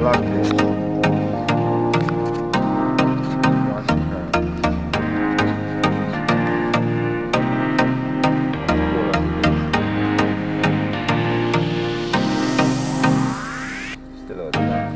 vlog this. Still out there.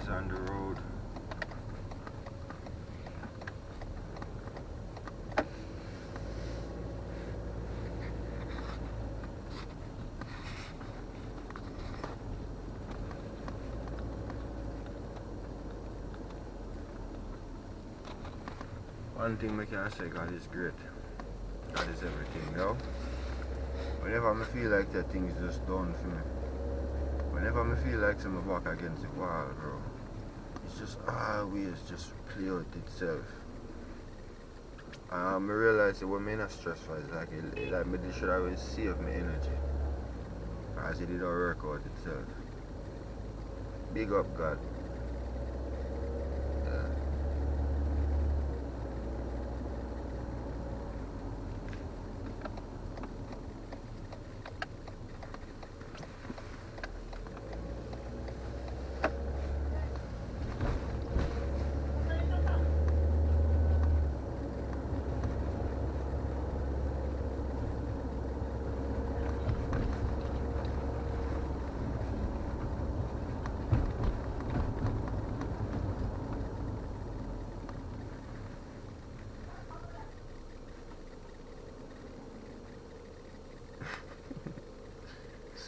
On the road. One thing I can say, God is great. God is everything, you know? Whenever I feel like that thing is just done for me. Whenever I feel like I'm back against the wall, bro. It's just always just play out itself. I realize that when I'm not stressful, it's like it should always save my energy. As it did not work out itself. Big up God. Yeah.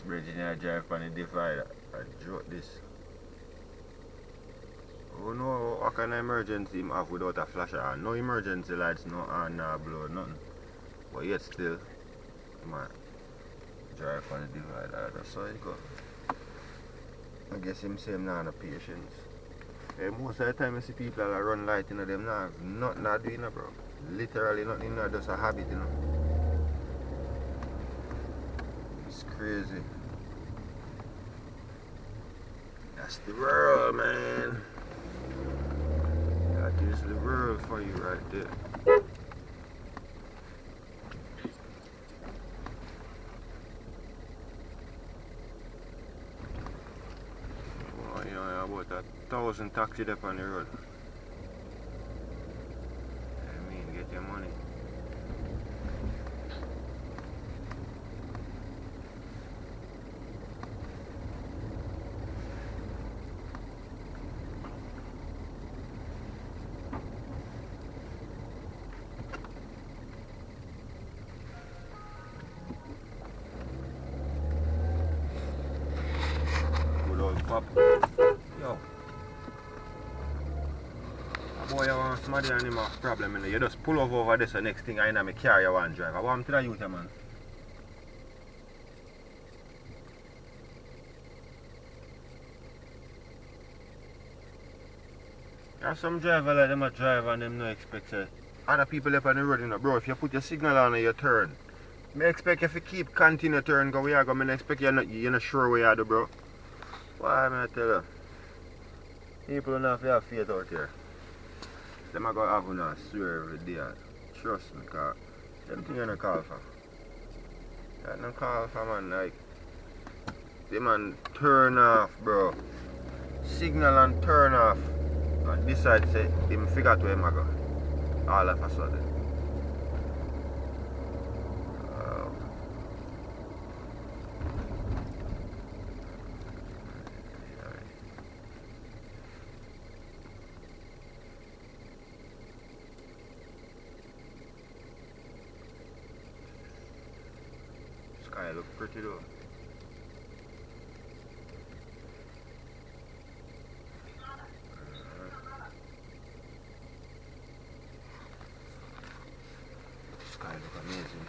Virginia drive on the divide. I dropped this. Oh no, what kind of emergency I have without a flasher? No emergency lights, no on, no blow, nothing. But yet still, man, drive on the divide. That's how it go. I guess him say him not have patience. Hey, most of the time I see people that run light, you know, them not have nothing to do, you know, bro. Literally nothing, you know, just a habit, you know. It's crazy. That's the world, man. That is the world for you right there. Oh, you know, about 1,000 taxis up on the road. I mean, get your money. Pop. Yo. Boy, you want somebody and him have problem, you know. You just pull over this the next thing I in my car you want to drive. I want to the youth, man. There's some driver like them a drive and them no expect other people up on the road, you know, bro. If you put your signal on and you turn, I expect you to keep continue turn go where you go. I expect you're not sure where you do, bro. Why am I tell you? People don't have faith out here. Them are going to have one swear every day. Trust me, cause them things you don't call for. You don't call for, man. Like, the man turn off, bro. Signal and turn off. And decide to say, him figure out where him go. All of a sudden. Sky look pretty though. Sky look amazing.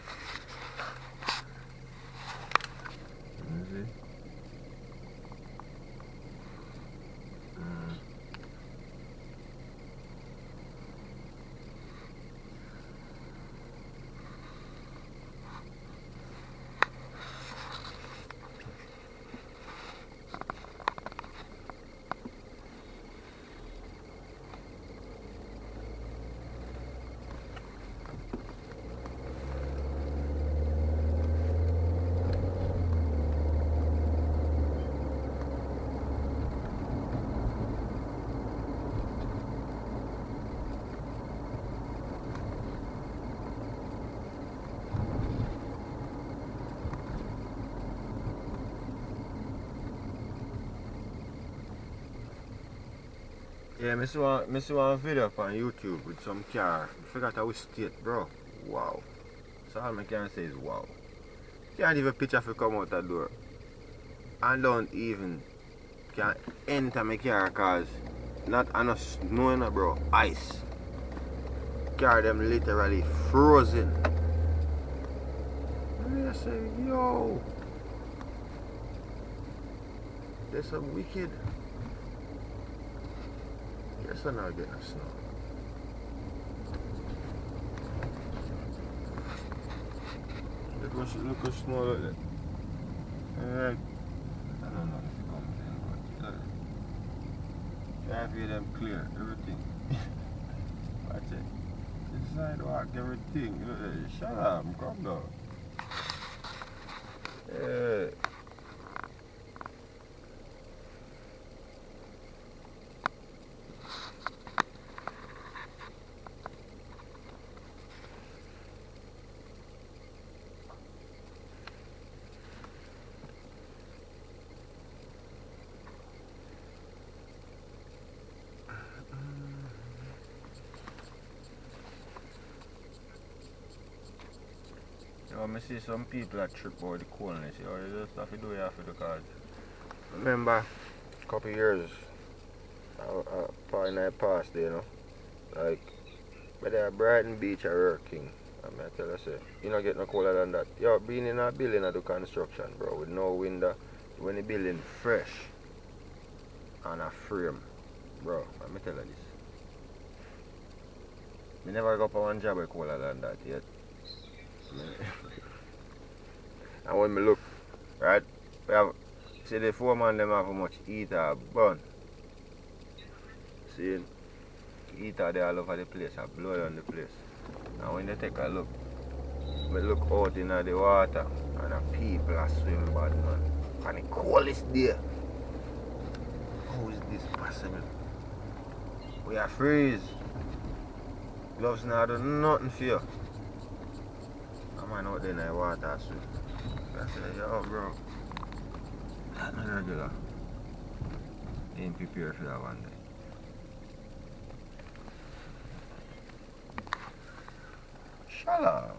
Yeah, I see one video on YouTube with some car. I forgot how we state, bro. Wow. So all I can say is wow. Can't even picture if you come out that door. And don't even can enter my car cause not enough snow, you know, bro. Ice. Car them literally frozen. And I say, yo. There's some wicked. Guess I'm not getting snow. Look how snow like that. I don't know if it comes in, but can't feel them clear, everything. Watch it. This sidewalk, everything. Shut up, come down. Yeah. I see some people that trip over the coolness. You just have to do it for the cause. Remember, a couple years, I passed there, you know. Like, but there Brighton Beach are working. I tell you, you don't get no cooler than that. Yo, being in a building I do construction, bro, with no window, when the building fresh and a frame, bro, let me tell you this. I never go for one job with cooler than that yet. And when me look, right, we have, see the foreman them have how much heater burn. See, heater there all over the place, I blow on the place. And when they take a look, we look out in the water and the people are swimming bad, man. And the coldest day. How is this possible? We are freeze. Gloves now do nothing for you. A man out there in the water swim. I said, yo bro, that's not regular. Ain't prepared for that one day. Shut up.